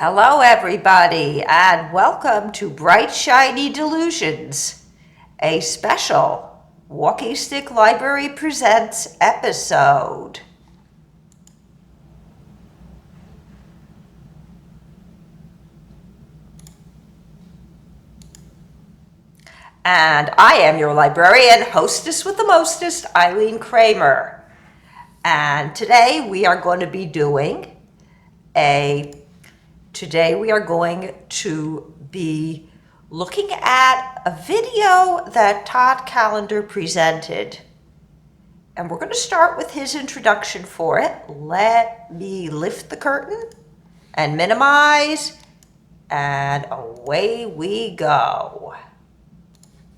Hello, everybody, and welcome to Bright Shiny Delusions, a special Walking Stick Library Presents episode. And I am your librarian, hostess with the mostest, Eileen Kramer. And today we are going to be doing looking at a video that Todd Callender presented. And we're going to start with his introduction for it. Let me lift the curtain and minimize, and away we go.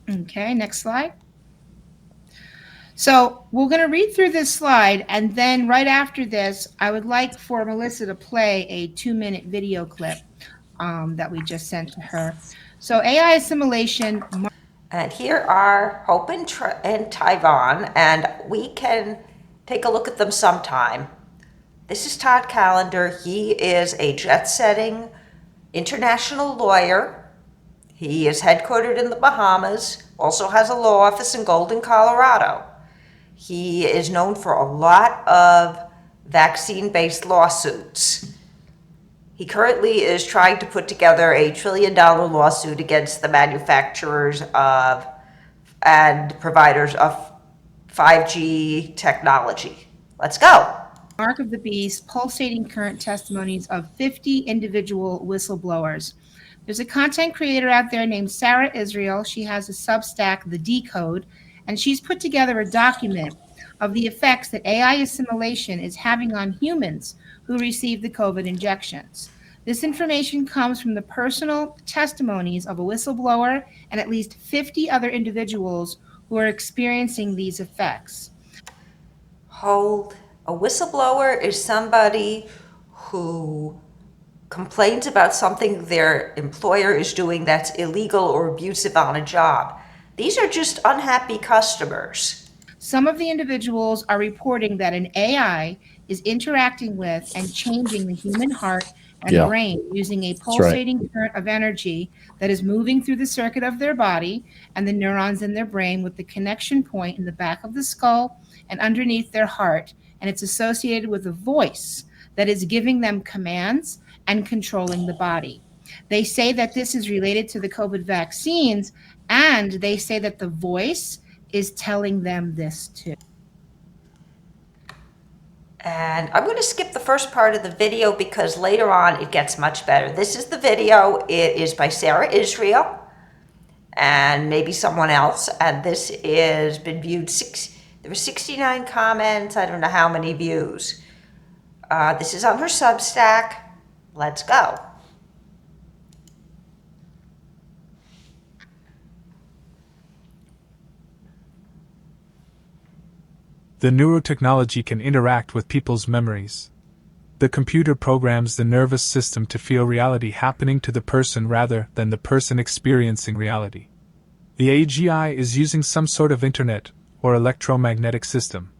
Okay, next slide. So we're going to read through this slide, and then right after this, I would like for Melissa to play a 2-minute video clip that we just sent to her. So AI assimilation. And here are Hope and Tyvon, and we can take a look at them sometime. This is Todd Callender. He is a jet-setting international lawyer. He is headquartered in the Bahamas, also has a law office in Golden, Colorado. He is known for a lot of vaccine-based lawsuits. He currently is trying to put together a $1 trillion lawsuit against the manufacturers of and providers of 5G technology. Let's go. Mark of the Beast, pulsating current testimonies of 50 individual whistleblowers. There's a content creator out there named Sarah Israel. She has a Substack, The Decode, and she's put together a document of the effects that AI assimilation is having on humans who receive the COVID injections. This information comes from the personal testimonies of a whistleblower and at least 50 other individuals who are experiencing these effects. Hold. A whistleblower is somebody who complains about something their employer is doing that's illegal or abusive on a job. These are just unhappy customers. Some of the individuals are reporting that an AI is interacting with and changing the human heart and brain using a pulsating current of energy that is moving through the circuit of their body and the neurons in their brain with the connection point in the back of the skull and underneath their heart. And it's associated with a voice that is giving them commands and controlling the body. They say that this is related to the COVID vaccines, and they say that the voice is telling them this too. And I'm going to skip the first part of the video because later on it gets much better. This is the video. It is by Sarah Israel and maybe someone else. And this has been viewed. There were 69 comments. I don't know how many views. This is on her Substack. Let's go. The neurotechnology can interact with people's memories. The computer programs the nervous system to feel reality happening to the person rather than the person experiencing reality. The AGI is using some sort of internet or electromagnetic system.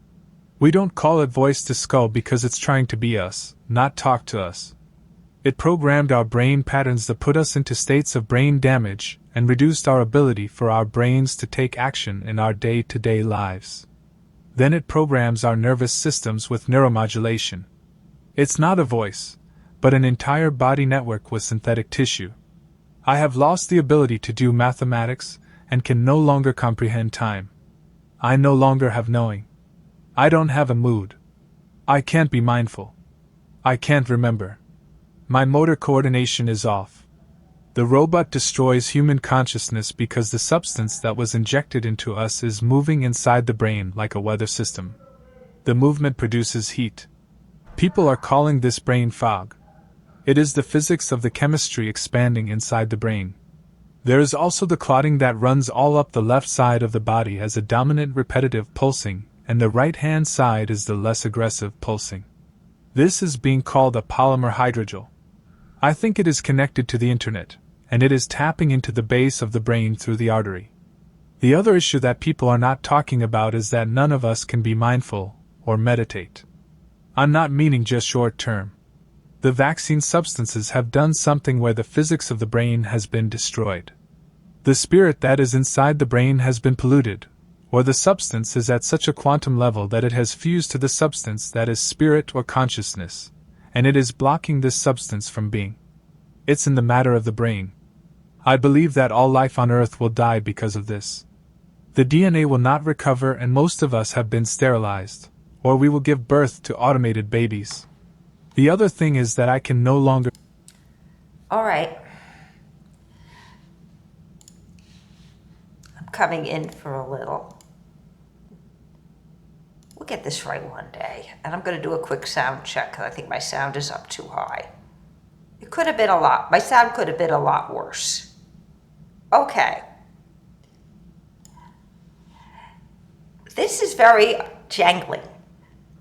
We don't call it voice to skull because it's trying to be us, not talk to us. It programmed our brain patterns that put us into states of brain damage and reduced our ability for our brains to take action in our day-to-day lives. Then it programs our nervous systems with neuromodulation. It's not a voice, but an entire body network with synthetic tissue. I have lost the ability to do mathematics and can no longer comprehend time. I no longer have knowing. I don't have a mood. I can't be mindful. I can't remember. My motor coordination is off. The robot destroys human consciousness because the substance that was injected into us is moving inside the brain like a weather system. The movement produces heat. People are calling this brain fog. It is the physics of the chemistry expanding inside the brain. There is also the clotting that runs all up the left side of the body as a dominant repetitive pulsing, and the right-hand side is the less aggressive pulsing. This is being called a polymer hydrogel. I think it is connected to the internet, and it is tapping into the base of the brain through the artery. The other issue that people are not talking about is that none of us can be mindful or meditate. I'm not meaning just short term. The vaccine substances have done something where the physics of the brain has been destroyed. The spirit that is inside the brain has been polluted, or the substance is at such a quantum level that it has fused to the substance that is spirit or consciousness, and it is blocking this substance from being. It's in the matter of the brain. I believe that all life on Earth will die because of this. The DNA will not recover, and most of us have been sterilized, or we will give birth to automated babies. The other thing is that I can no longer... All right. I'm coming in for a little. We'll get this right one day. And I'm going to do a quick sound check because I think my sound is up too high. It could have been a lot. My sound could have been a lot worse. Okay. This is very jangling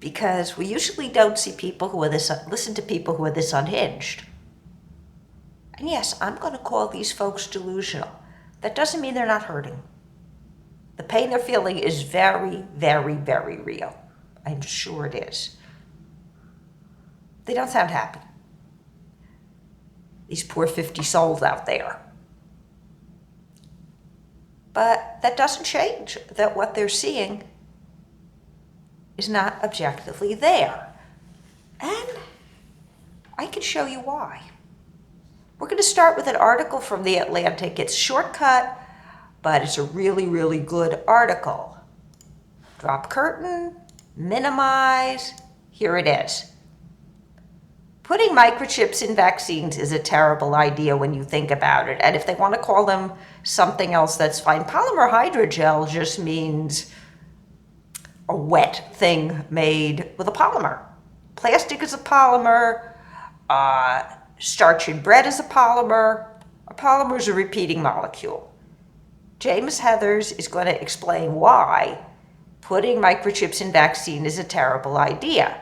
because we usually don't see people who are listen to people who are this unhinged. And yes, I'm going to call these folks delusional. That doesn't mean they're not hurting. The pain they're feeling is very, very, very real. I'm sure it is. They don't sound happy. These poor 50 souls out there. But that doesn't change that what they're seeing is not objectively there. And I can show you why. We're going to start with an article from The Atlantic. It's shortcut, but it's a really, really good article. Drop curtain, minimize, here it is. Putting microchips in vaccines is a terrible idea when you think about it. And if they want to call them something else, that's fine. Polymer hydrogel just means a wet thing made with a polymer. Plastic is a polymer. Starch in bread is a polymer. A polymer is a repeating molecule. James Heathers is going to explain why putting microchips in vaccine is a terrible idea.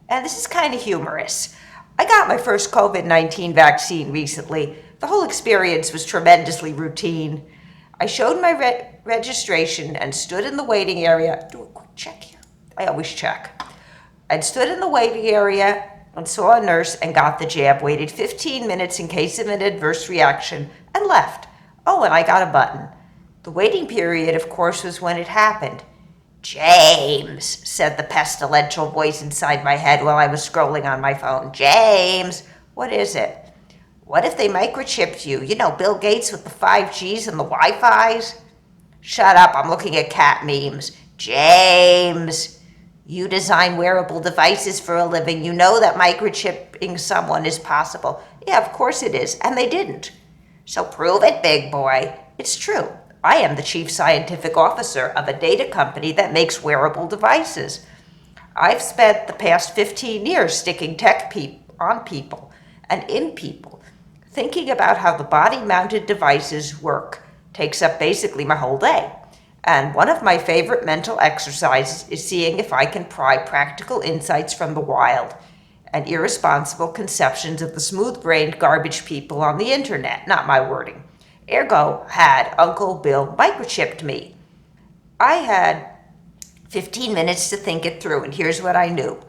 And this is kind of humorous. I got my first COVID-19 vaccine recently. The whole experience was tremendously routine. I showed my registration and stood in the waiting area. Do a quick check here. I always check. I stood in the waiting area and saw a nurse and got the jab, waited 15 minutes in case of an adverse reaction, and left. Oh, and I got a button. The waiting period, of course, was when it happened. James, said the pestilential voice inside my head while I was scrolling on my phone. James, what is it? What if they microchipped you? You know, Bill Gates with the 5Gs and the Wi-Fis? Shut up, I'm looking at cat memes. James, you design wearable devices for a living. You know that microchipping someone is possible. Yeah, of course it is, and they didn't. So prove it, big boy. It's true. I am the chief scientific officer of a data company that makes wearable devices. I've spent the past 15 years sticking tech on people and in people. Thinking about how the body-mounted devices work takes up basically my whole day. And one of my favorite mental exercises is seeing if I can pry practical insights from the wild and irresponsible conceptions of the smooth-brained garbage people on the internet, not my wording. Ergo, had Uncle Bill microchipped me. I had 15 minutes to think it through, and here's what I knew.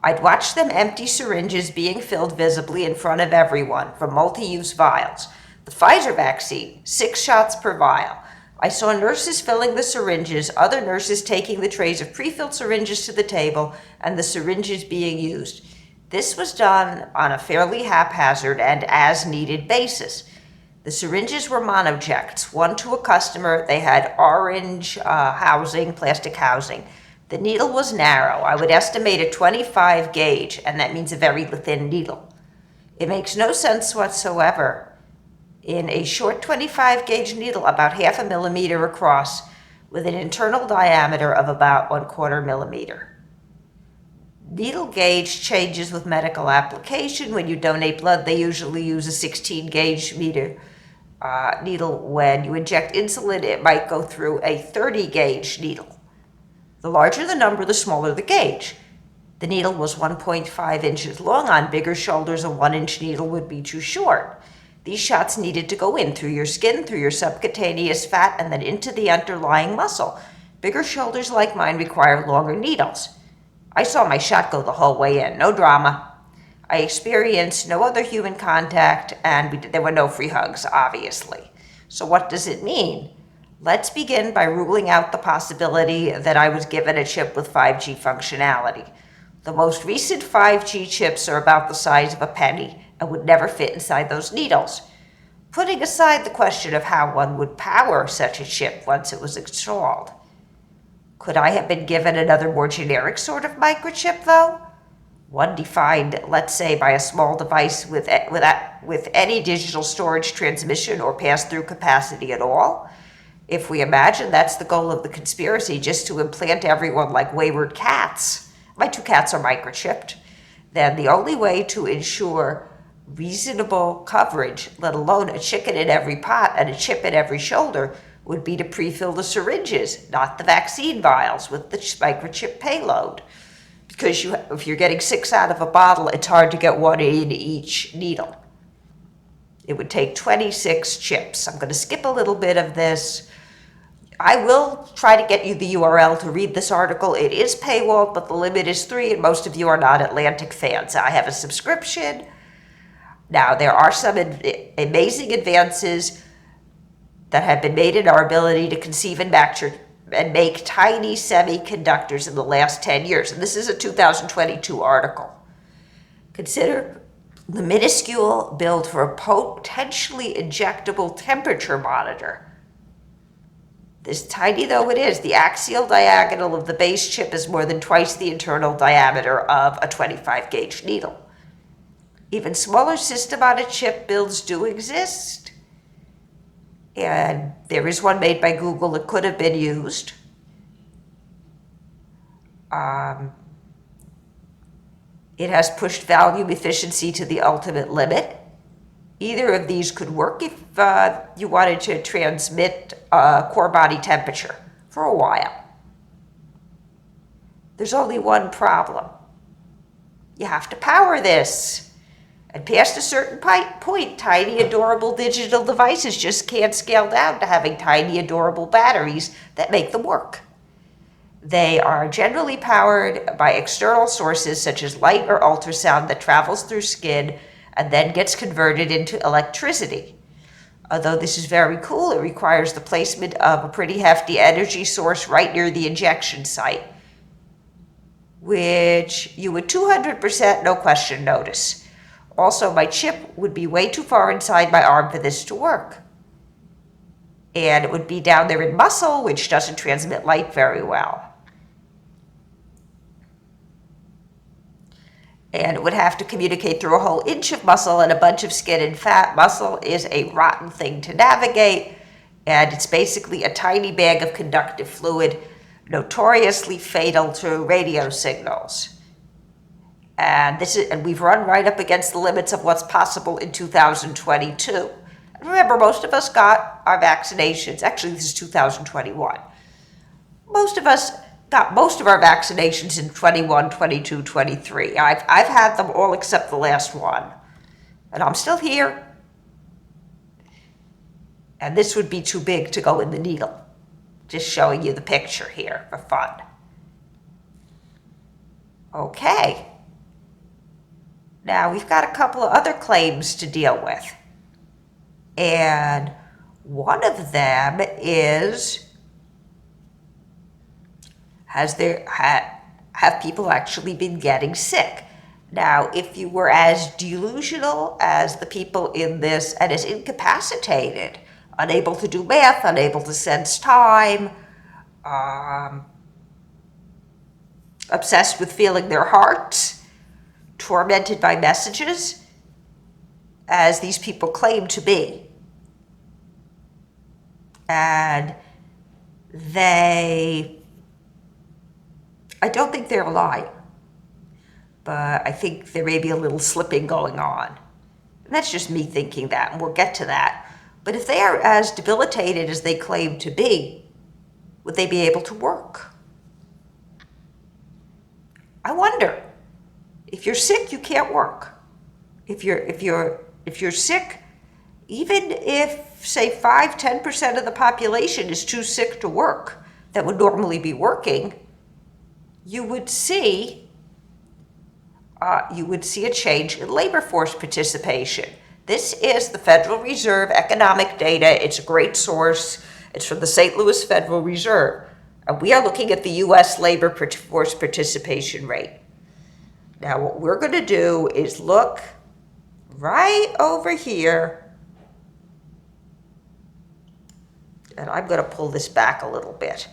I'd watched them empty syringes being filled visibly in front of everyone from multi-use vials. The Pfizer vaccine, 6 shots per vial. I saw nurses filling the syringes, other nurses taking the trays of pre-filled syringes to the table, and the syringes being used. This was done on a fairly haphazard and as-needed basis. The syringes were monojects, one to a customer. They had orange housing, plastic housing. The needle was narrow. I would estimate a 25 gauge, and that means a very thin needle. It makes no sense whatsoever in a short 25 gauge needle about 0.5 millimeter across with an internal diameter of about 1/4 millimeter. Needle gauge changes with medical application. When you donate blood, they usually use a 16 gauge needle. When you inject insulin, it might go through a 30 gauge needle. The larger the number, the smaller the gauge. The needle was 1.5 inches long. On bigger shoulders, a 1-inch needle would be too short. These shots needed to go in through your skin, through your subcutaneous fat, and then into the underlying muscle. Bigger shoulders like mine require longer needles. I saw my shot go the whole way in, no drama. I experienced no other human contact, and there were no free hugs, obviously. So what does it mean? Let's begin by ruling out the possibility that I was given a chip with 5G functionality. The most recent 5G chips are about the size of a penny and would never fit inside those needles. Putting aside the question of how one would power such a chip once it was installed. Could I have been given another more generic sort of microchip, though? One defined, let's say, by a small device with any digital storage, transmission, or pass-through capacity at all? If we imagine that's the goal of the conspiracy, just to implant everyone like wayward cats, my 2 cats are microchipped, then the only way to ensure reasonable coverage, let alone a chicken in every pot and a chip in every shoulder, would be to pre-fill the syringes, not the vaccine vials, with the microchip payload. Because if you're getting 6 out of a bottle, it's hard to get 1 in each needle. It would take 26 chips. I'm going to skip a little bit of this. I will try to get you the URL to read this article. It is paywalled, but the limit is 3, and most of you are not Atlantic fans. I have a subscription. Now, there are some amazing advances that have been made in our ability to conceive and make tiny semiconductors in the last 10 years. And this is a 2022 article. Consider the minuscule build for a potentially injectable temperature monitor. This tiny though it is, the axial diagonal of the base chip is more than twice the internal diameter of a 25 gauge needle. Even smaller system-on-a-chip builds do exist. And there is one made by Google that could have been used. It has pushed volume efficiency to the ultimate limit. Either of these could work if you wanted to transmit core body temperature for a while. There's only one problem. You have to power this. And past a certain point, tiny, adorable digital devices just can't scale down to having tiny, adorable batteries that make them work. They are generally powered by external sources such as light or ultrasound that travels through skin and then gets converted into electricity. Although this is very cool, it requires the placement of a pretty hefty energy source right near the injection site, which you would 200% no question notice. Also, my chip would be way too far inside my arm for this to work. And it would be down there in muscle, which doesn't transmit light very well. And it would have to communicate through a whole inch of muscle and a bunch of skin and fat. Muscle is a rotten thing to navigate, and it's basically a tiny bag of conductive fluid, notoriously fatal to radio signals. And we've run right up against the limits of what's possible in 2022. And remember, most of us got our vaccinations. Actually, this is 2021. Most of us got most of our vaccinations in 21, 22, 23. I've had them all except the last one. And I'm still here. And this would be too big to go in the needle. Just showing you the picture here for fun. Okay. Now, we've got a couple of other claims to deal with. And one of them is, have people actually been getting sick? Now, if you were as delusional as the people in this and as incapacitated, unable to do math, unable to sense time, obsessed with feeling their hearts, tormented by messages, as these people claim to be. And I don't think they're lying, but I think there may be a little slipping going on. And that's just me thinking that, and we'll get to that. But if they are as debilitated as they claim to be, would they be able to work? I wonder. If you're sick, you can't work. If you're sick, even if, say, 5-10% of the population is too sick to work, that would normally be working, you would see you would see a change in labor force participation. This is the Federal Reserve economic data. It's a great source. It's from the St. Louis Federal Reserve. And we are looking at the U.S. labor force participation rate. Now, what we're going to do is look right over here. And I'm going to pull this back a little bit.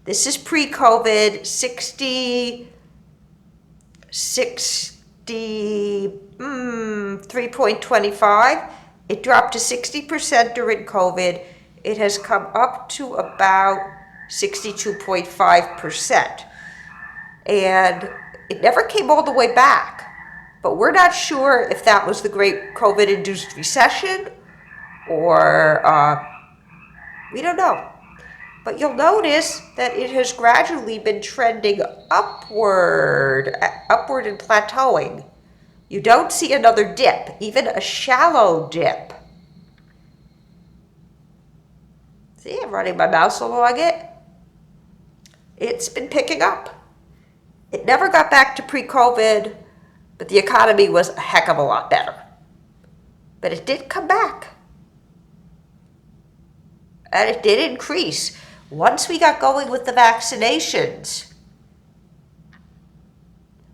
This is pre-COVID, 3.25. It dropped to 60% during COVID. It has come up to about 62.5%. And it never came all the way back. But we're not sure if that was the great COVID-induced recession or we don't know. But you'll notice that it has gradually been trending upward and plateauing. You don't see another dip, even a shallow dip. See, I'm running my mouse along it. It's been picking up. It never got back to pre-COVID, but the economy was a heck of a lot better. But it did come back. And it did increase. Once we got going with the vaccinations,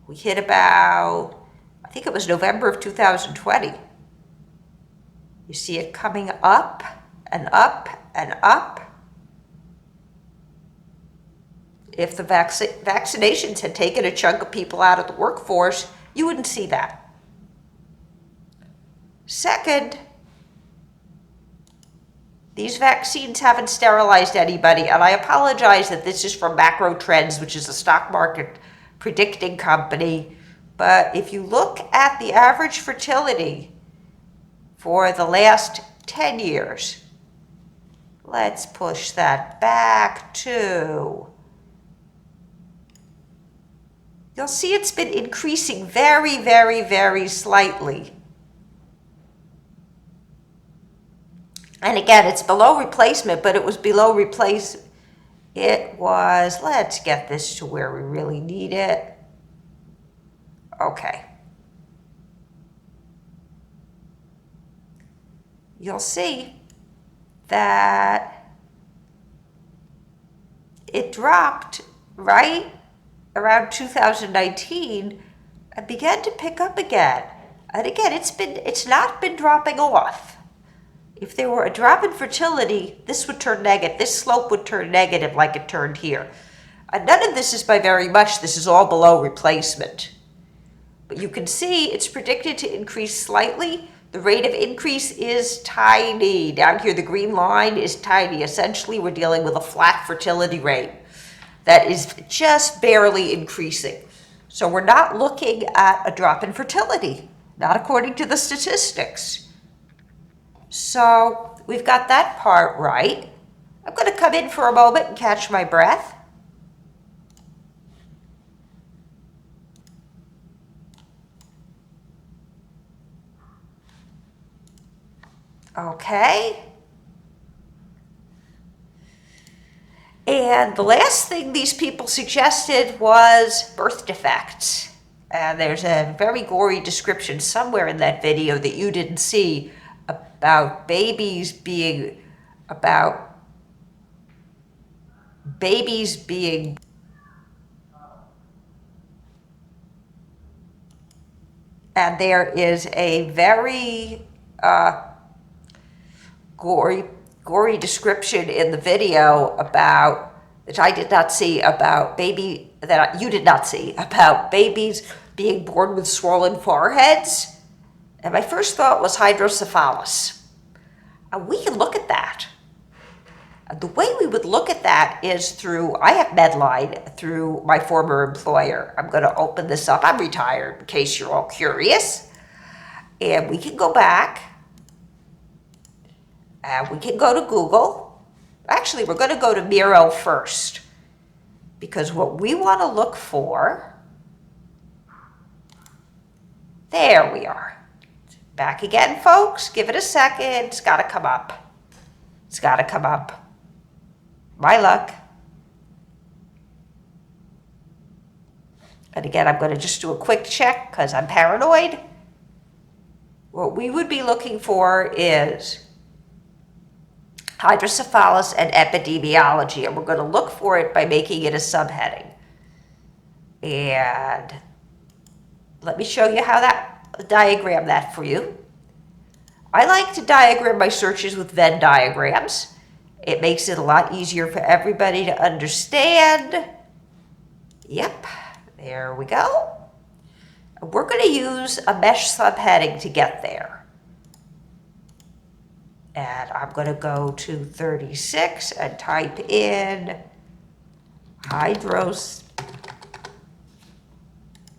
we hit about, I think it was November of 2020. You see it coming up and up and up. If the vaccinations had taken a chunk of people out of the workforce, you wouldn't see that. Second, these vaccines haven't sterilized anybody, and I apologize that this is from Macro Trends, which is a stock market predicting company, but if you look at the average fertility for the last 10 years, let's push that back to, you'll see it's been increasing very, very, very slightly. And again, it's below replacement, but it was below replace. It was, let's get this to where we really need it. Okay. You'll see that it dropped right around 2019 and began to pick up again. And again, it's not been dropping off. If there were a drop in fertility, this would turn negative. This slope would turn negative like it turned here. And none of this is by very much. This is all below replacement. But you can see it's predicted to increase slightly. The rate of increase is tiny. Down here, the green line is tiny. Essentially, we're dealing with a flat fertility rate that is just barely increasing. So we're not looking at a drop in fertility, not according to the statistics. So we've got that part right. I'm going to come in for a moment and catch my breath. Okay. And the last thing these people suggested was birth defects. And there's a very gory description somewhere in that video that you didn't see about babies being and there is a very gory description in the video about that I did not see about you did not see about babies being born with swollen foreheads. And my first thought was hydrocephalus. And we can look at that. And the way we would look at that is through, I have Medline through my former employer. I'm going to open this up. I'm retired in case you're all curious. And we can go back. And we can go to Google. Actually, we're going to go to Miro first. Because what we want to look for, there we are. Back again, folks. Give it a second. It's got to come up. It's got to come up. My luck. And again, I'm going to just do a quick check because I'm paranoid. What we would be looking for is hydrocephalus and epidemiology, and we're going to look for it by making it a subheading. And let me show you how diagram that for you. I like to diagram my searches with Venn diagrams. It makes it a lot easier for everybody to understand. Yep, there we go. We're going to use a mesh subheading to get there. And I'm going to go to 36 and type in hydros.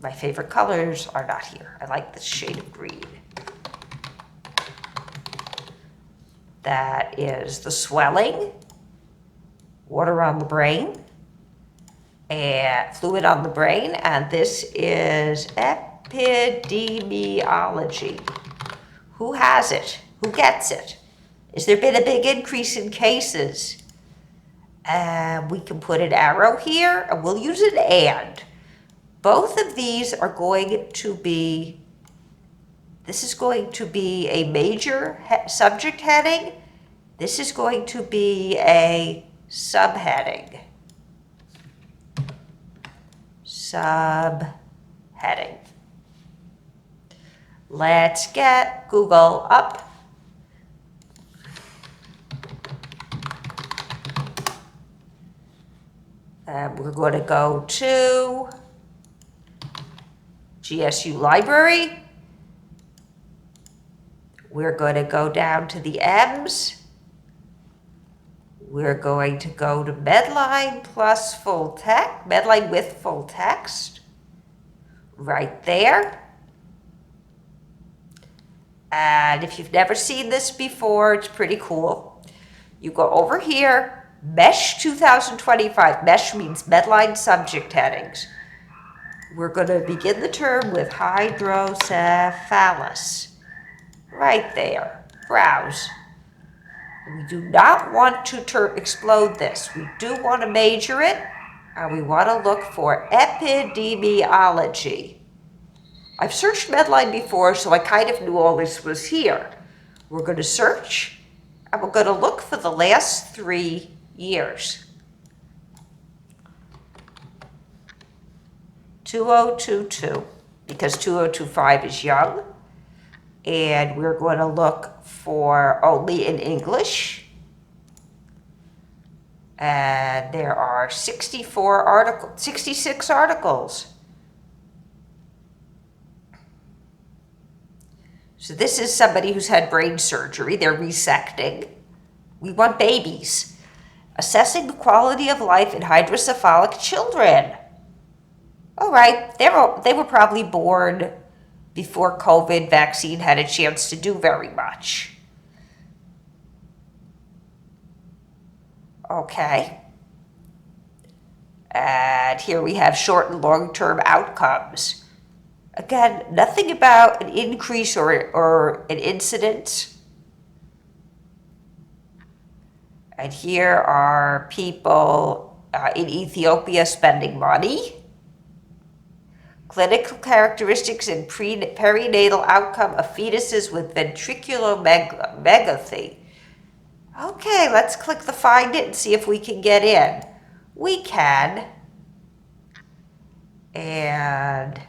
My favorite colors are not here. I like this shade of green. That is the swelling, water on the brain, and fluid on the brain, and this is epidemiology. Who has it? Who gets it? Has there been a big increase in cases? And we can put an arrow here, and we'll use an and. Both of these are going to be, this is going to be a major subject heading. This is going to be a subheading. Subheading. Let's get Google up. And we're going to go to GSU Library. We're going to go down to the M's. We're going to go to Medline plus full text, Medline with full text, right there. And if you've never seen this before, it's pretty cool. You go over here, Mesh 2025. Mesh means Medline subject headings. We're going to begin the term with hydrocephalus. Right there. Browse. We do not want to explode this. We do want to major it, and we want to look for epidemiology. I've searched Medline before, so I kind of knew all this was here. We're going to search, and we're going to look for the last 3 years. 2022, because 2025 is young. And we're going to look for only in English. And there are 66 articles. So this is somebody who's had brain surgery. They're resecting. We want babies. Assessing the quality of life in hydrocephalic children. All right, they were probably born before COVID vaccine had a chance to do very much. Okay. And here we have short and long-term outcomes. Again, nothing about an increase or an incident. And here are people in Ethiopia spending money. Clinical characteristics and perinatal outcome of fetuses with ventriculomegaly. Okay, let's click the find it and see if we can get in. We can. And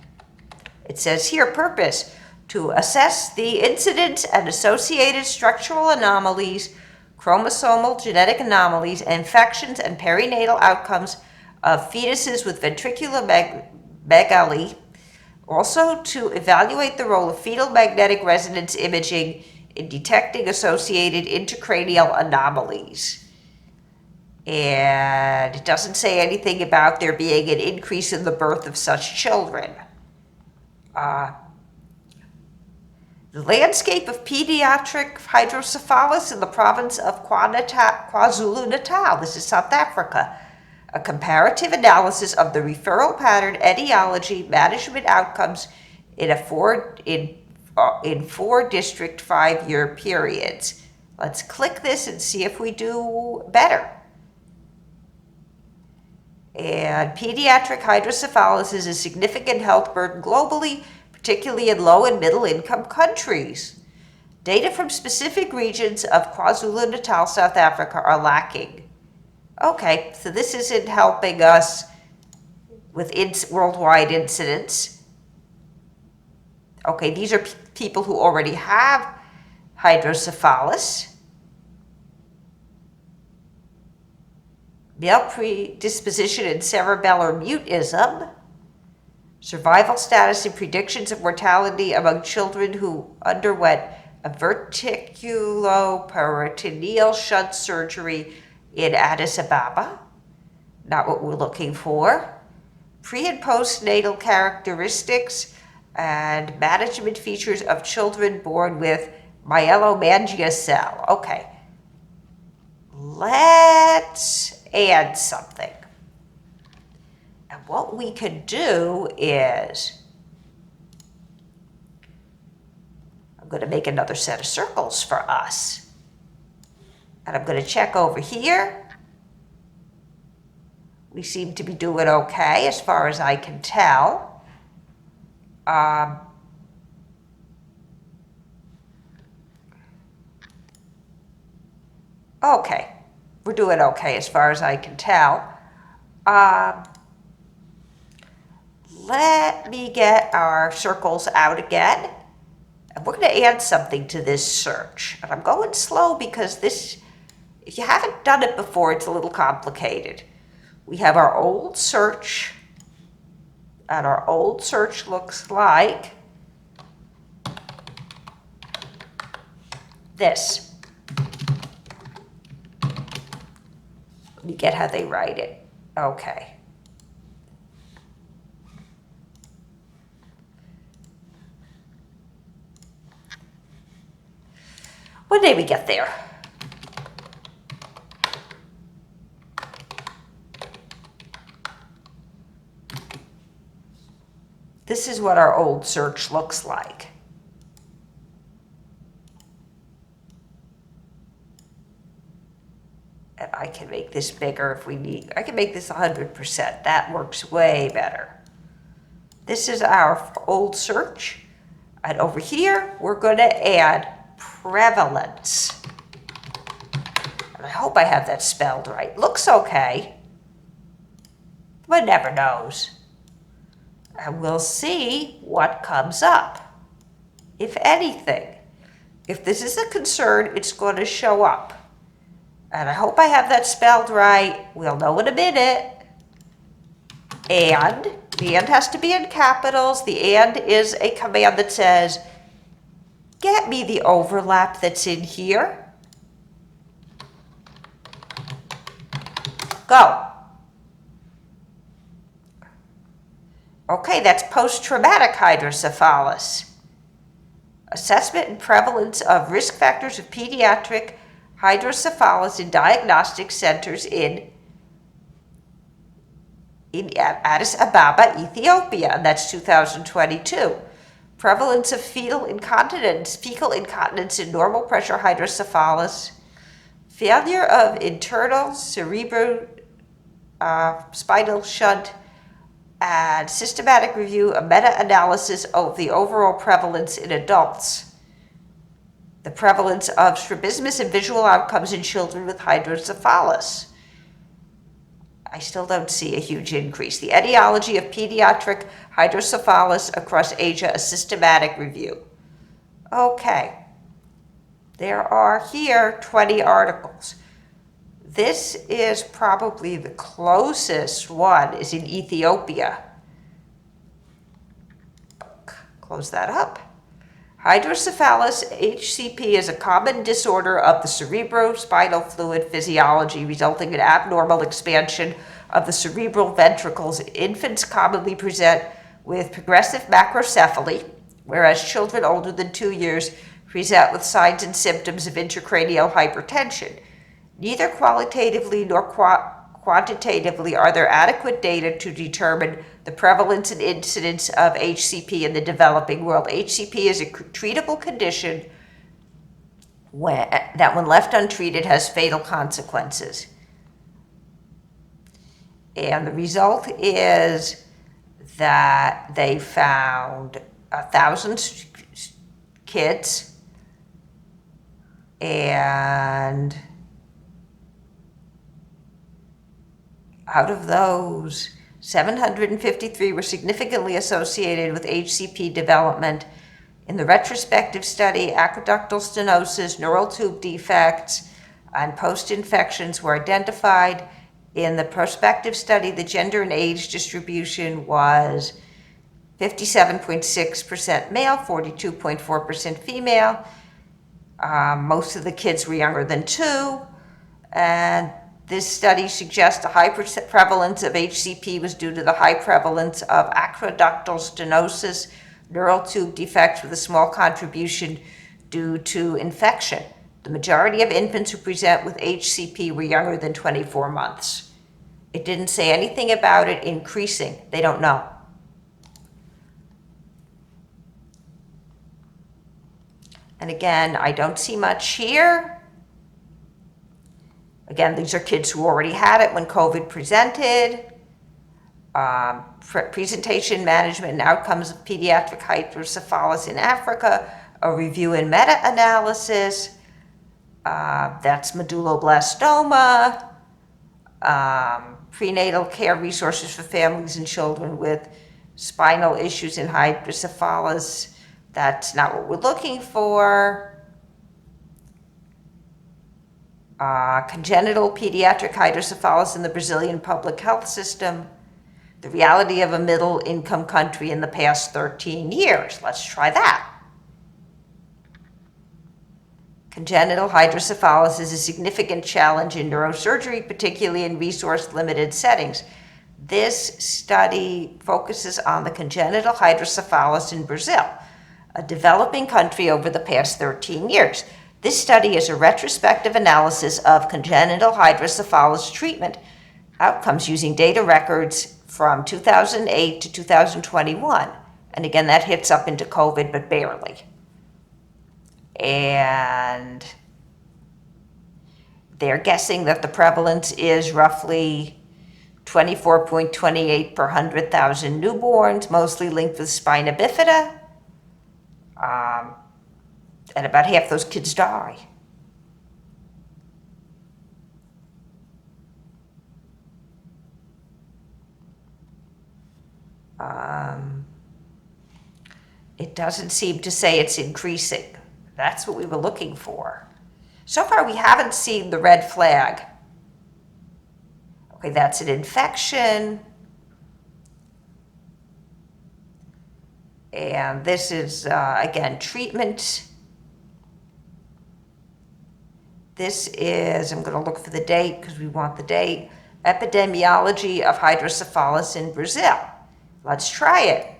it says here, purpose, to assess the incidence and associated structural anomalies, chromosomal genetic anomalies, infections, and perinatal outcomes of fetuses with ventriculomegaly. Also to evaluate the role of fetal magnetic resonance imaging in detecting associated intracranial anomalies. And it doesn't say anything about there being an increase in the birth of such children. The landscape of pediatric hydrocephalus in the province of KwaZulu-Natal. This is South Africa. A comparative analysis of the referral pattern, etiology, management outcomes in four district 5-year periods. Let's click this and see if we do better. And pediatric hydrocephalus is a significant health burden globally, particularly in low and middle income countries. Data from specific regions of KwaZulu-Natal, South Africa are lacking. Okay, so this isn't helping us with worldwide incidence. Okay, these are people who already have hydrocephalus. Male predisposition and cerebellar mutism. Survival status and predictions of mortality among children who underwent a verticuloperitoneal shunt surgery in Addis Ababa. Not what we're looking for. Pre- and postnatal characteristics and management features of children born with myelomangiocell. Okay. Let's add something. And what we can do is, I'm going to make another set of circles for us. And I'm going to check over here. We seem to be doing okay as far as I can tell. Okay, we're doing okay as far as I can tell. Let me get our circles out again. And we're going to add something to this search. And I'm going slow because this, if you haven't done it before, it's a little complicated. We have our old search, and our old search looks like this. Let me get how they write it. Okay. When did we get there? This is what our old search looks like. And I can make this bigger if we need. I can make this 100%. That works way better. This is our old search. And over here, we're going to add prevalence. And I hope I have that spelled right. Looks okay. But never knows. And we'll see what comes up, if anything. If this is a concern, it's going to show up. And I hope I have that spelled right. We'll know in a minute. And, the and has to be in capitals. The and is a command that says, get me the overlap that's in here. Go. Okay, that's post-traumatic hydrocephalus. Assessment and prevalence of risk factors of pediatric hydrocephalus in diagnostic centers in Addis Ababa, Ethiopia, and that's 2022. Prevalence of fecal incontinence in normal pressure hydrocephalus. Failure of internal cerebrospinal shunt, and systematic review, a meta-analysis of the overall prevalence in adults. The prevalence of strabismus and visual outcomes in children with hydrocephalus. I still don't see a huge increase. The etiology of pediatric hydrocephalus across Asia, a systematic review. Okay. There are here 20 articles. This is probably the closest one is in Ethiopia. Close that up. Hydrocephalus HCP is a common disorder of the cerebrospinal fluid physiology resulting in abnormal expansion of the cerebral ventricles. Infants commonly present with progressive macrocephaly, whereas children older than 2 years present with signs and symptoms of intracranial hypertension. Neither qualitatively nor quantitatively are there adequate data to determine the prevalence and incidence of HCP in the developing world. HCP is a treatable condition that when left untreated has fatal consequences. And the result is that they found 1,000 kids, and out of those, 753 were significantly associated with HCP development. In the retrospective study, aqueductal stenosis, neural tube defects, and post-infections were identified. In the prospective study, the gender and age distribution was 57.6% male, 42.4% female. Most of the kids were younger than 2, and this study suggests a high prevalence of HCP was due to the high prevalence of aqueductal stenosis, neural tube defects, with a small contribution due to infection. The majority of infants who present with HCP were younger than 24 months. It didn't say anything about it increasing. They don't know. And again, I don't see much here. Again, these are kids who already had it when COVID presented. Presentation, management, and outcomes of pediatric hydrocephalus in Africa, a review and meta-analysis. That's medulloblastoma. Prenatal care resources for families and children with spinal issues in hydrocephalus. That's not what we're looking for. Congenital pediatric hydrocephalus in the Brazilian public health system. The reality of a middle-income country in the past 13 years. Let's try that. Congenital hydrocephalus is a significant challenge in neurosurgery, particularly in resource-limited settings. This study focuses on the congenital hydrocephalus in Brazil, a developing country, over the past 13 years. This study is a retrospective analysis of congenital hydrocephalus treatment outcomes using data records from 2008 to 2021. And again, that hits up into COVID, but barely. And they're guessing that the prevalence is roughly 24.28 per 100,000 newborns, mostly linked with spina bifida. And about half those kids die. It doesn't seem to say it's increasing. That's what we were looking for. So far, we haven't seen the red flag. Okay, that's an infection. And this is, again, treatment. This is, I'm going to look for the date because we want the date, epidemiology of hydrocephalus in Brazil. Let's try it.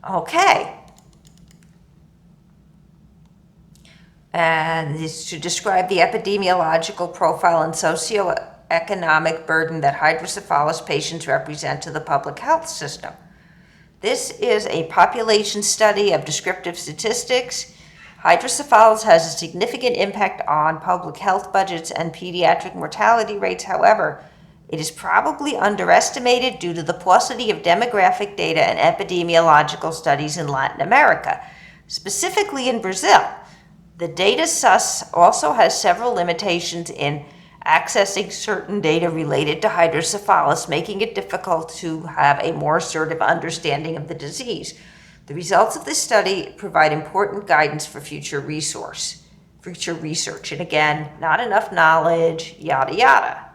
Okay. And this is to describe the epidemiological profile and socioeconomic burden that hydrocephalus patients represent to the public health system. This is a population study of descriptive statistics. Hydrocephalus has a significant impact on public health budgets and pediatric mortality rates. However, it is probably underestimated due to the paucity of demographic data and epidemiological studies in Latin America, specifically in Brazil. The data sus also has several limitations in accessing certain data related to hydrocephalus, making it difficult to have a more assertive understanding of the disease. The results of this study provide important guidance for future research. And again, not enough knowledge, yada, yada.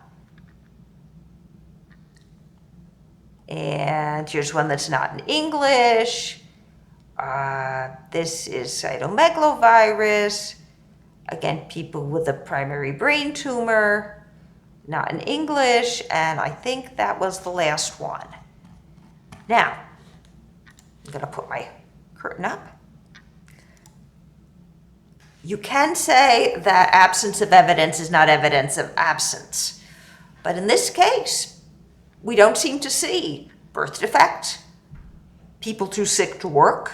And here's one that's not in English. This is cytomegalovirus. Again, people with a primary brain tumor, not in English, and I think that was the last one. Now, I'm going to put my curtain up. You can say that absence of evidence is not evidence of absence, but in this case, we don't seem to see birth defects, people too sick to work,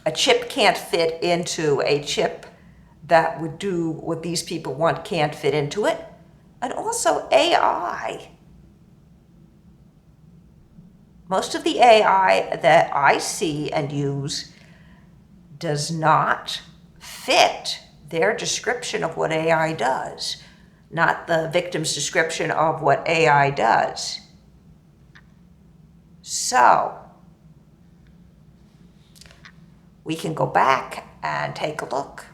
A chip can't fit into a chip that would do what these people want can't fit into it. And also AI. Most of the AI that I see and use does not fit their description of what AI does, not the victim's description of what AI does. So, we can go back and take a look.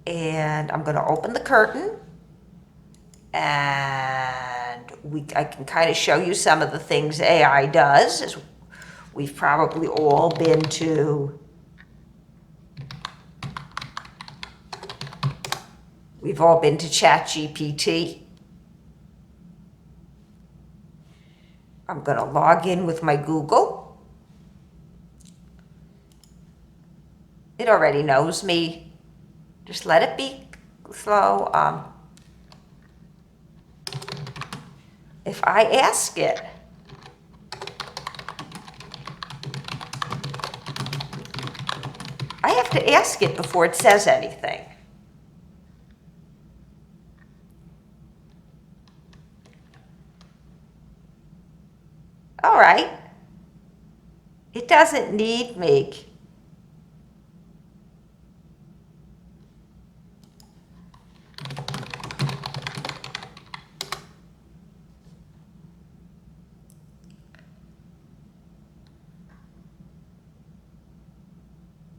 And I'm going to open the curtain, and I can kind of show you some of the things AI does. We've probably all been to ChatGPT. I'm going to log in with my Google. It already knows me. Just let it be slow. If I ask it, I have to ask it before it says anything. All right. It doesn't need me.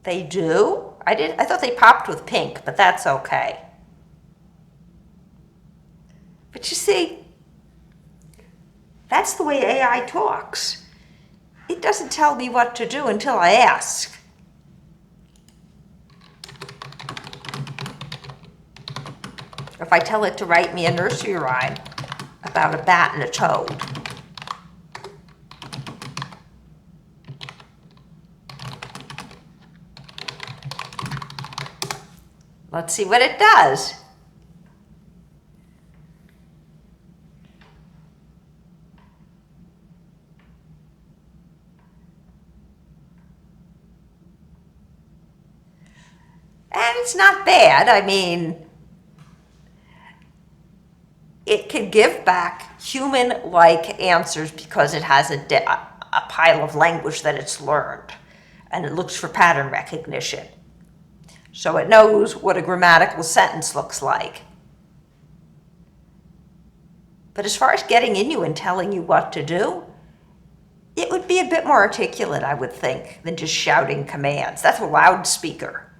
They do? I thought they popped with pink, but that's okay. But you see, that's the way AI talks. It doesn't tell me what to do until I ask. If I tell it to write me a nursery rhyme about a bat and a toad, let's see what it does. And it's not bad. I mean, it can give back human-like answers because it has a pile of language that it's learned, and it looks for pattern recognition. So it knows what a grammatical sentence looks like. But as far as getting in you and telling you what to do, it would be a bit more articulate, I would think, than just shouting commands. That's a loudspeaker.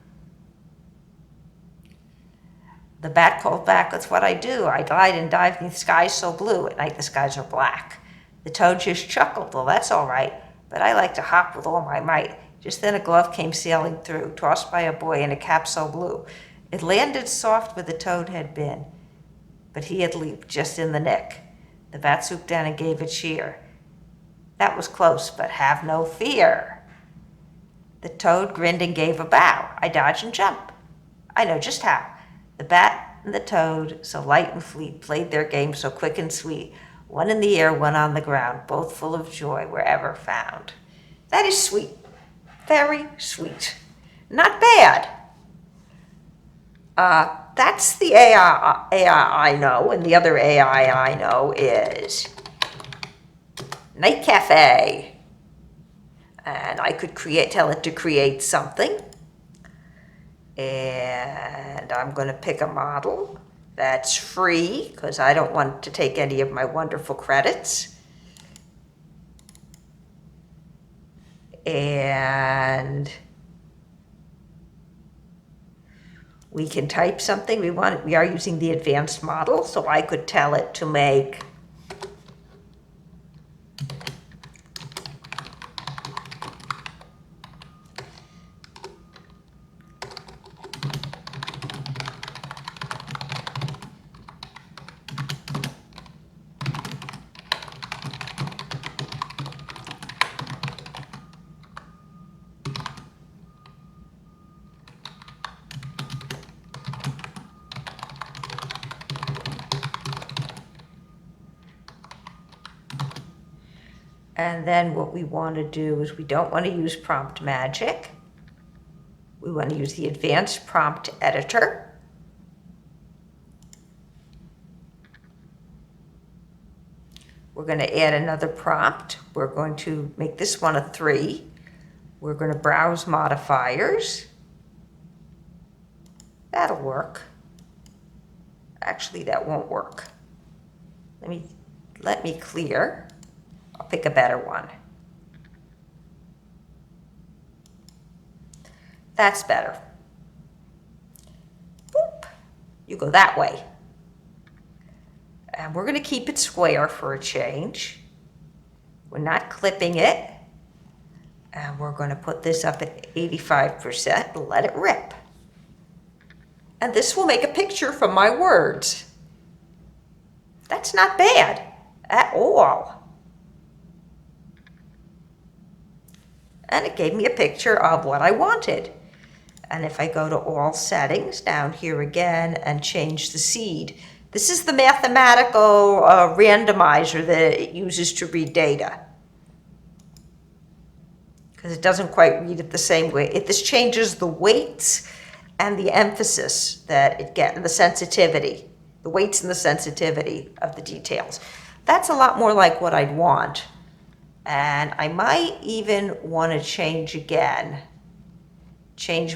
The bat called back, "That's what I do. I glide and dive beneath skies so blue. At night the skies are black." The toad just chuckled, "Well, that's all right, but I like to hop with all my might." Just then a glove came sailing through, tossed by a boy in a cap so blue. It landed soft where the toad had been, but he had leaped just in the nick. The bat swooped down and gave a cheer. "That was close, but have no fear." The toad grinned and gave a bow. "I dodge and jump. I know just how." The bat and the toad, so light and fleet, played their game so quick and sweet. One in the air, one on the ground, both full of joy wherever found. That is sweet. Very sweet. Not bad. That's the AI I know, and the other AI I know is Night Cafe. And I could tell it to create something. And I'm going to pick a model that's free because I don't want to take any of my wonderful credits. And we can type something we want. We are using the advanced model, so I could tell it to make And then what we want to do is we don't want to use prompt magic. We want to use the advanced prompt editor. We're going to add another prompt. We're going to make this one a 3. We're going to browse modifiers. That'll work. Actually, that won't work. Let me clear. I'll pick a better one. That's better. Boop. You go that way. And we're going to keep it square for a change. We're not clipping it. And we're going to put this up at 85% and let it rip. And this will make a picture from my words. That's not bad at all. And it gave me a picture of what I wanted. And if I go to all settings down here again and change the seed, this is the mathematical randomizer that it uses to read data. Because it doesn't quite read it the same way. This changes the weights and the emphasis that it gets, and the sensitivity, the weights and the sensitivity of the details. That's a lot more like what I'd want. And I might even want to change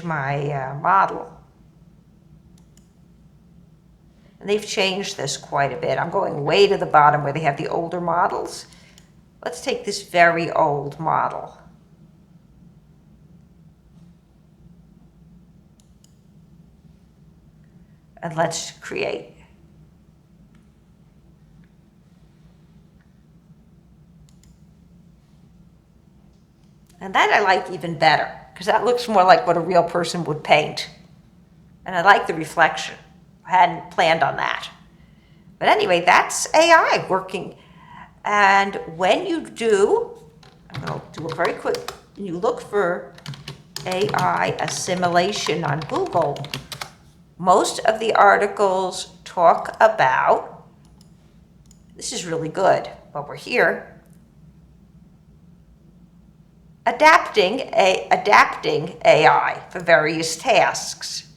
my model. And they've changed this quite a bit. I'm going way to the bottom where they have the older models. Let's take this very old model. And let's create. And that I like even better, because that looks more like what a real person would paint. And I like the reflection. I hadn't planned on that. But anyway, that's AI working. And when you do, I'm going to do it very quick, when you look for AI assimilation on Google, most of the articles talk about, this is really good, but we're here, adapting AI for various tasks.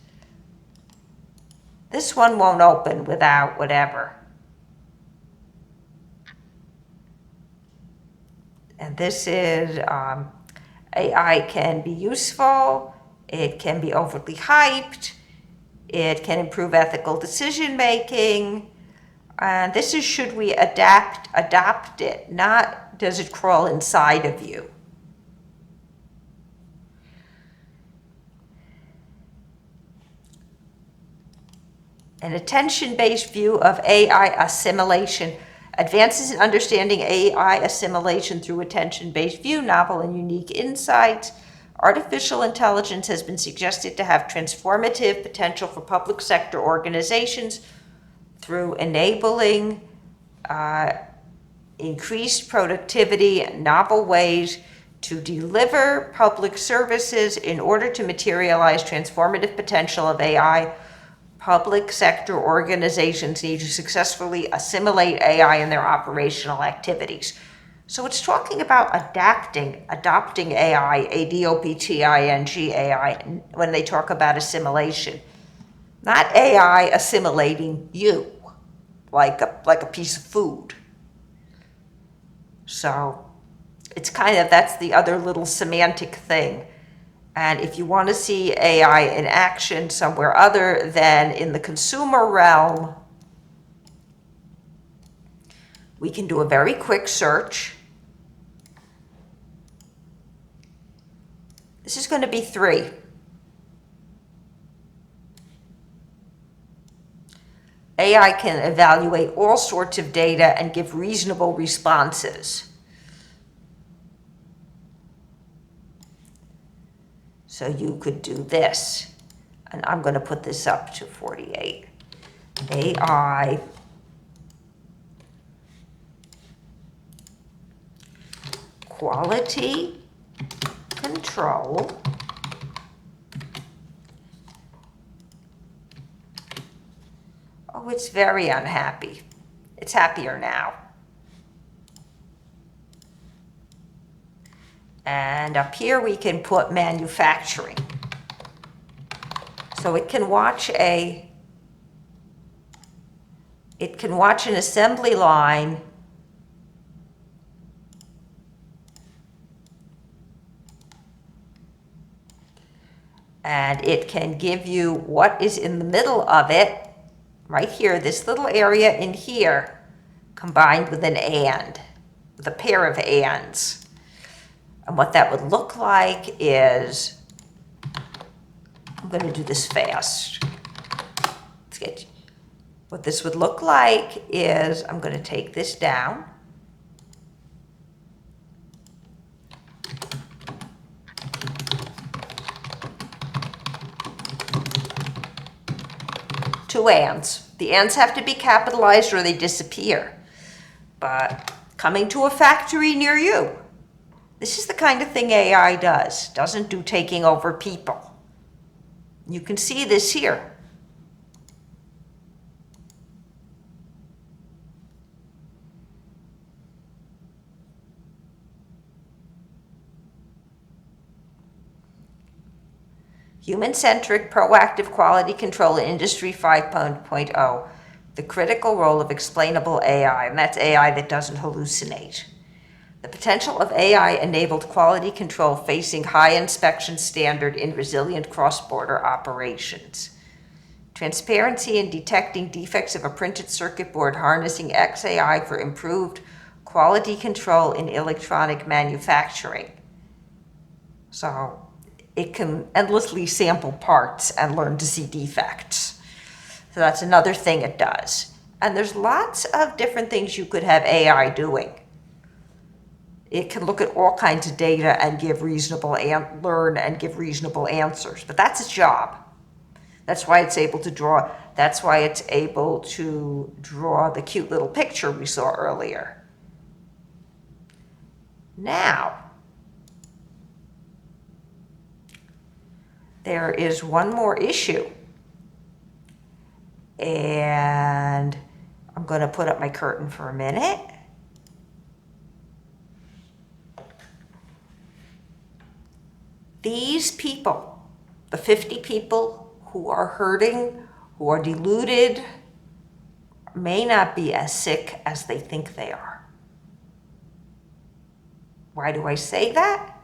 This one won't open without whatever. And this is, AI can be useful, it can be overly hyped, it can improve ethical decision making. And this is, should we adopt it, not does it crawl inside of you. An attention-based view of AI assimilation. Advances in understanding AI assimilation through attention-based view, novel and unique insights. Artificial intelligence has been suggested to have transformative potential for public sector organizations through enabling increased productivity and novel ways to deliver public services. In order to materialize transformative potential of AI, public sector organizations need to successfully assimilate AI in their operational activities. So it's talking about adopting AI, A-D-O-P-T-I-N-G, AI, when they talk about assimilation. Not AI assimilating you, like a piece of food. So it's kind of, that's the other little semantic thing. And if you want to see AI in action somewhere other than in the consumer realm, we can do a very quick search. This is going to be 3. AI can evaluate all sorts of data and give reasonable responses. So you could do this, and I'm going to put this up to 48. AI quality control Oh, it's very unhappy. It's happier now. And up here we can put manufacturing. So it can watch an assembly line and it can give you what is in the middle of it, right here, this little area in here, combined with an and, with a pair of ands. And what that would look like is, I'm going to do this fast. Let's get, what this would look like is, I'm going to take this down. Two ands. The ands have to be capitalized or they disappear. But coming to a factory near you. This is the kind of thing AI does. Doesn't do taking over people. You can see this here. Human-centric, proactive quality control in Industry 5.0, the critical role of explainable AI, and that's AI that doesn't hallucinate. The potential of AI-enabled quality control facing high inspection standard in resilient cross-border operations. Transparency in detecting defects of a printed circuit board harnessing XAI for improved quality control in electronic manufacturing. So it can endlessly sample parts and learn to see defects. So that's another thing it does. And there's lots of different things you could have AI doing. It can look at all kinds of data and give learn and give reasonable answers, but that's its job. That's why it's able to draw. That's why it's able to draw the cute little picture we saw earlier. Now, there is one more issue. And I'm going to put up my curtain for a minute. These people, the 50 people who are hurting, who are deluded, may not be as sick as they think they are. Why do I say that?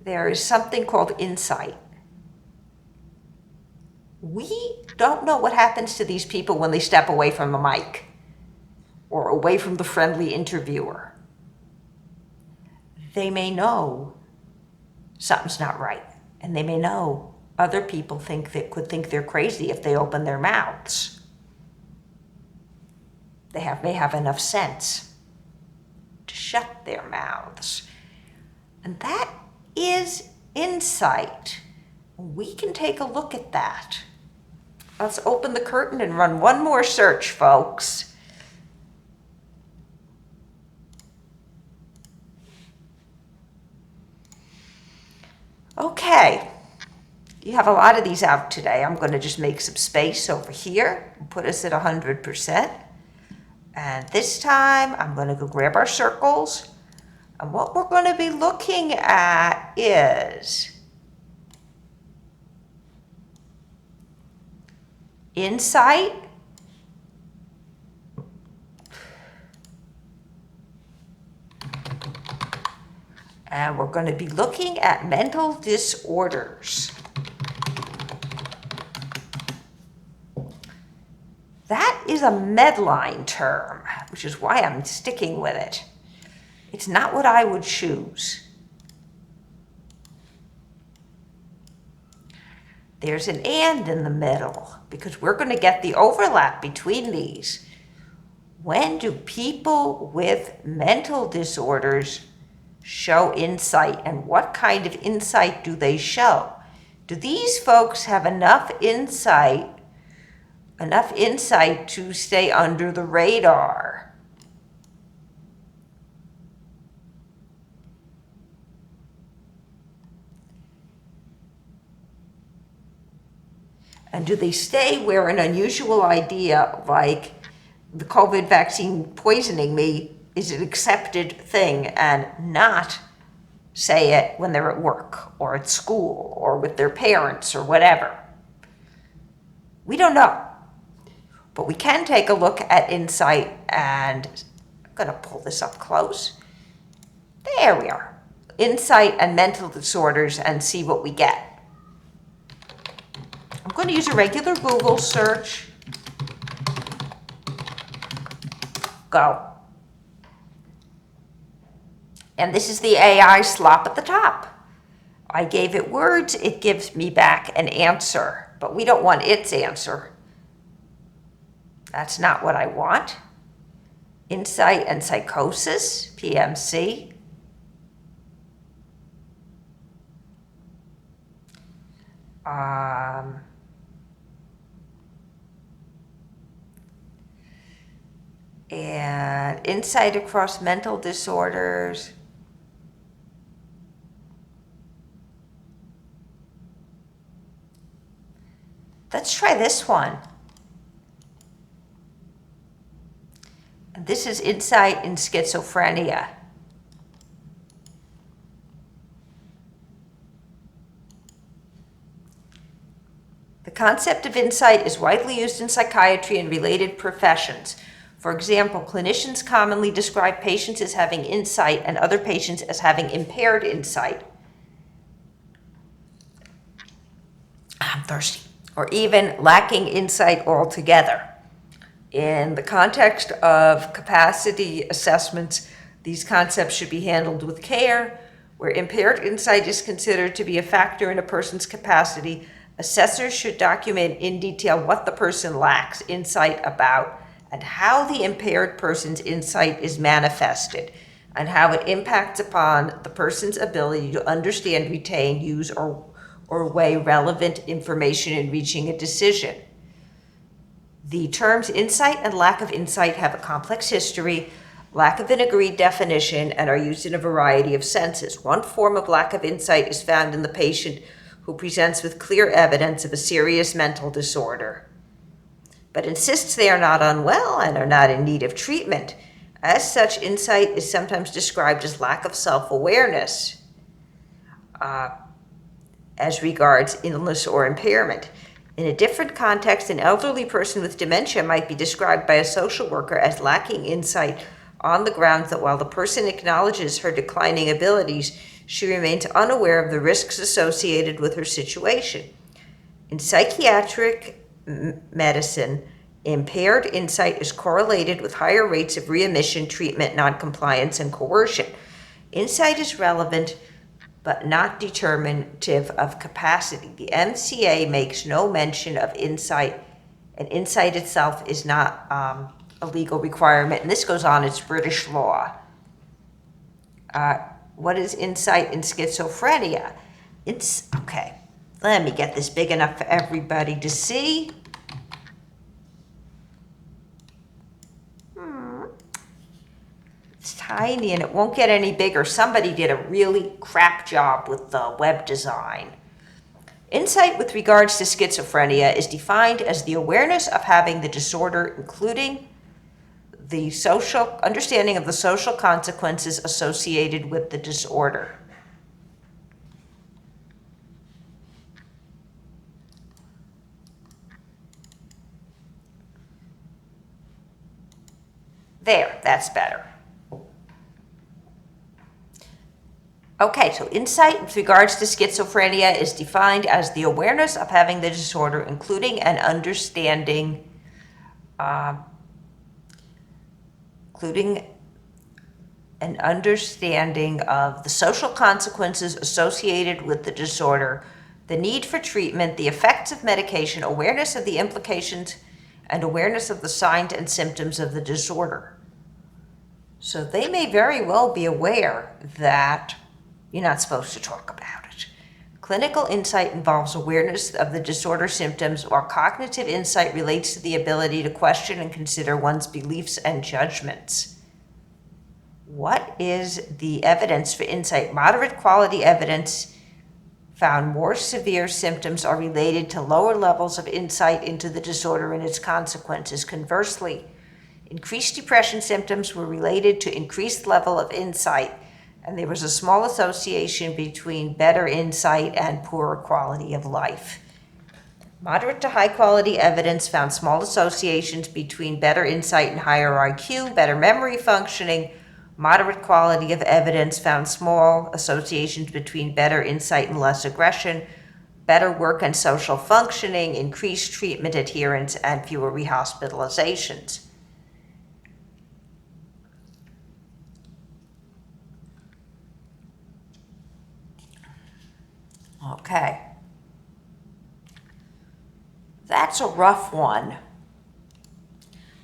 There is something called insight. We don't know what happens to these people when they step away from the mic or away from the friendly interviewer. They may know something's not right, and they may know other people could think they're crazy if they open their mouths. They may have enough sense to shut their mouths. And that is insight. We can take a look at that. Let's open the curtain and run one more search, folks. Okay, you have a lot of these out today. I'm going to just make some space over here and put us at 100%. And this time, I'm going to go grab our circles. And what we're going to be looking at is insight, and we're going to be looking at mental disorders. That is a Medline term, which is why I'm sticking with it. It's not what I would choose. There's an and in the middle because we're going to get the overlap between these. When do people with mental disorders show insight, and what kind of insight do they show? Do these folks have enough insight to stay under the radar? And do they stay where an unusual idea like the COVID vaccine poisoning me is an accepted thing and not say it when they're at work or at school or with their parents or whatever. We don't know. But we can take a look at insight, and I'm going to pull this up close. There we are. Insight and mental disorders, and see what we get. I'm going to use a regular Google search. Go. And this is the AI slop at the top. I gave it words, it gives me back an answer, but we don't want its answer. That's not what I want. Insight and psychosis, PMC. And insight across mental disorders. Let's try this one. This is insight in schizophrenia. The concept of insight is widely used in psychiatry and related professions. For example, clinicians commonly describe patients as having insight and other patients as having impaired insight. I'm thirsty. Or even lacking insight altogether. In the context of capacity assessments, these concepts should be handled with care. Where impaired insight is considered to be a factor in a person's capacity, assessors should document in detail what the person lacks insight about and how the impaired person's insight is manifested and how it impacts upon the person's ability to understand, retain, use, or weigh relevant information in reaching a decision. The terms insight and lack of insight have a complex history, lack of an agreed definition, and are used in a variety of senses. One form of lack of insight is found in the patient who presents with clear evidence of a serious mental disorder, but insists they are not unwell and are not in need of treatment. As such, insight is sometimes described as lack of self-awareness as regards illness or impairment. In a different context, an elderly person with dementia might be described by a social worker as lacking insight on the grounds that while the person acknowledges her declining abilities, she remains unaware of the risks associated with her situation. In psychiatric medicine, impaired insight is correlated with higher rates of readmission, treatment, noncompliance, and coercion. Insight is relevant but not determinative of capacity. The MCA makes no mention of insight, and insight itself is not a legal requirement, and this goes on, it's British law. What is insight in schizophrenia? Okay, let me get this big enough for everybody to see. It's tiny and it won't get any bigger. Somebody did a really crap job with the web design. Insight with regards to schizophrenia is defined as the awareness of having the disorder, including the social understanding of the social consequences associated with the disorder. There, that's better. Okay, so insight with regards to schizophrenia is defined as the awareness of having the disorder, including an understanding of the social consequences associated with the disorder, the need for treatment, the effects of medication, awareness of the implications, and awareness of the signs and symptoms of the disorder. So they may very well be aware that you're not supposed to talk about it. Clinical insight involves awareness of the disorder symptoms, while cognitive insight relates to the ability to question and consider one's beliefs and judgments. What is the evidence for insight? Moderate quality evidence found more severe symptoms are related to lower levels of insight into the disorder and its consequences. Conversely, increased depression symptoms were related to increased level of insight, And there was a small association between better insight and poorer quality of life. Moderate to high quality evidence found small associations between better insight and higher IQ, better memory functioning. Moderate quality of evidence found small associations between better insight and less aggression, better work and social functioning, increased treatment adherence, and fewer rehospitalizations. Okay. That's a rough one.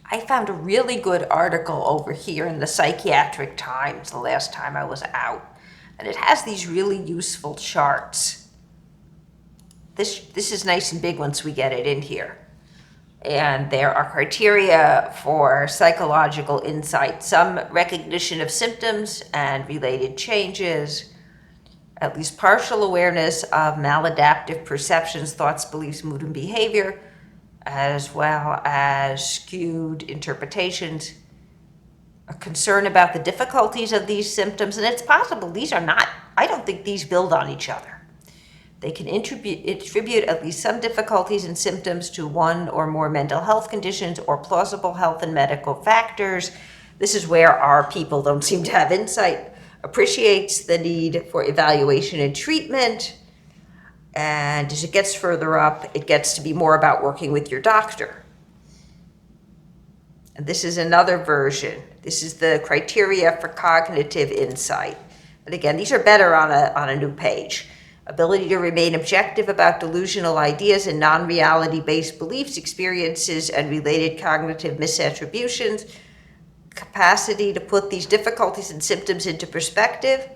I found a really good article over here in the Psychiatric Times the last time I was out, and it has these really useful charts. This is nice and big once we get it in here. And there are criteria for psychological insight, some recognition of symptoms and related changes, at least partial awareness of maladaptive perceptions, thoughts, beliefs, mood, and behavior, as well as skewed interpretations, a concern about the difficulties of these symptoms, and it's possible these are not, I don't think these build on each other. They can attribute at least some difficulties and symptoms to one or more mental health conditions or plausible health and medical factors. This is where our people don't seem to have insight. Appreciates the need for evaluation and treatment. And as it gets further up, it gets to be more about working with your doctor. And this is another version. This is the criteria for cognitive insight. And again, these are better on a new page. Ability to remain objective about delusional ideas and non-reality-based beliefs, experiences, and related cognitive misattributions. Capacity to put these difficulties and symptoms into perspective.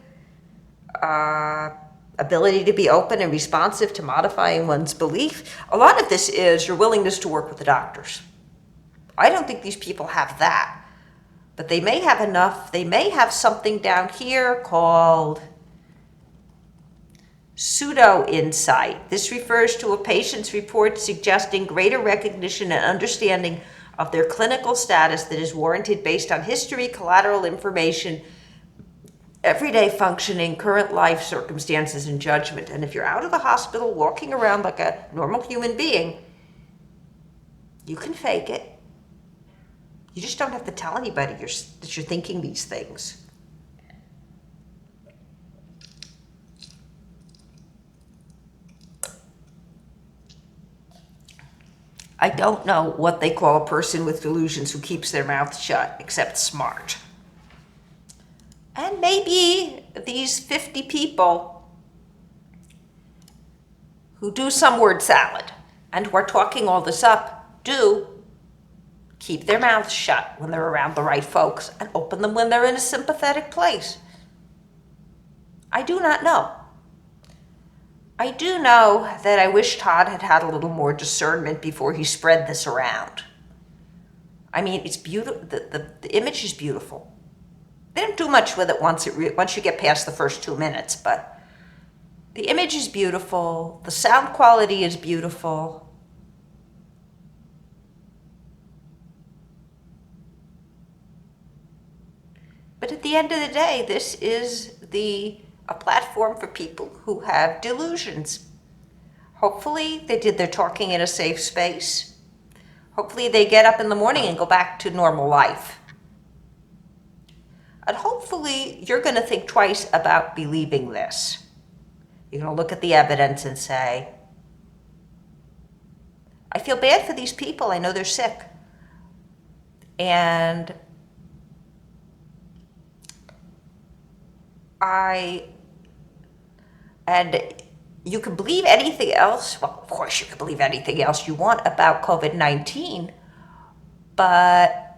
Ability to be open and responsive to modifying one's belief. A lot of this is your willingness to work with the doctors. I don't think these people have that, but they may have enough. They may have something down here called pseudo-insight. This refers to a patient's report suggesting greater recognition and understanding of their clinical status that is warranted based on history, collateral information, everyday functioning, current life circumstances, and judgment. And if you're out of the hospital walking around like a normal human being, you can fake it. You just don't have to tell anybody that you're thinking these things. I don't know what they call a person with delusions who keeps their mouth shut, except smart. And maybe these 50 people who do some word salad and who are talking all this up do keep their mouths shut when they're around the right folks and open them when they're in a sympathetic place. I do not know. I do know that I wish Todd had had a little more discernment before he spread this around. I mean, it's beautiful. The image is beautiful. They don't do much with it once you get past the first 2 minutes, but the image is beautiful. The sound quality is beautiful. But at the end of the day, this is a platform for people who have delusions. Hopefully they did their talking in a safe space. Hopefully they get up in the morning and go back to normal life. And hopefully you're going to think twice about believing this. You're going to look at the evidence and say, I feel bad for these people. I know they're sick. And you can believe anything else. Well, of course you can believe anything else you want about COVID-19, but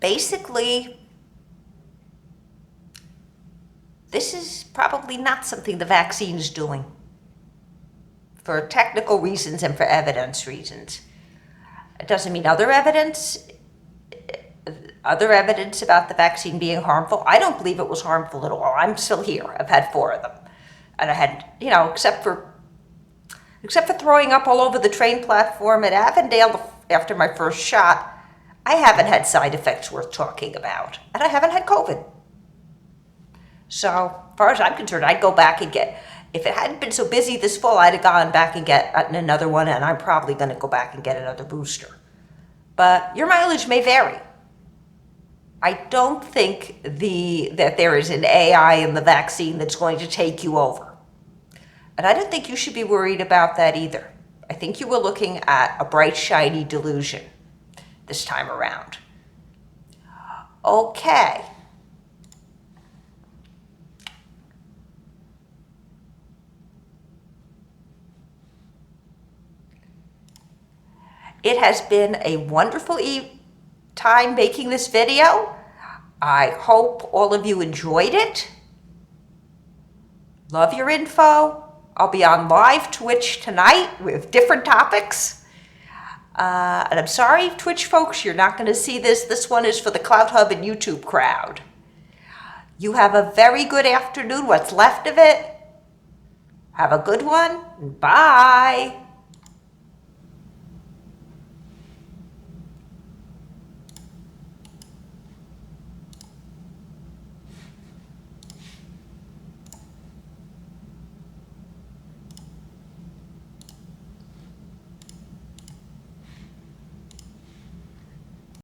basically, this is probably not something the vaccine is doing for technical reasons and for evidence reasons. It doesn't mean other evidence about the vaccine being harmful. I don't believe it was harmful at all. I'm still here. I've had 4 of them. And I had, except for throwing up all over the train platform at Avondale after my first shot, I haven't had side effects worth talking about. And I haven't had COVID. So, as far as I'm concerned, I'd go back and get, if it hadn't been so busy this fall, I'd have gone back and get another one, and I'm probably going to go back and get another booster. But your mileage may vary. I don't think that there is an AI in the vaccine that's going to take you over. And I don't think you should be worried about that either. I think you were looking at a bright, shiny delusion this time around. Okay. It has been a wonderful time making this video. I hope all of you enjoyed it. Love your info. I'll be on live Twitch tonight with different topics. And I'm sorry, Twitch folks, you're not going to see this. This one is for the Cloud Hub and YouTube crowd. You have a very good afternoon, what's left of it. Have a good one. Bye.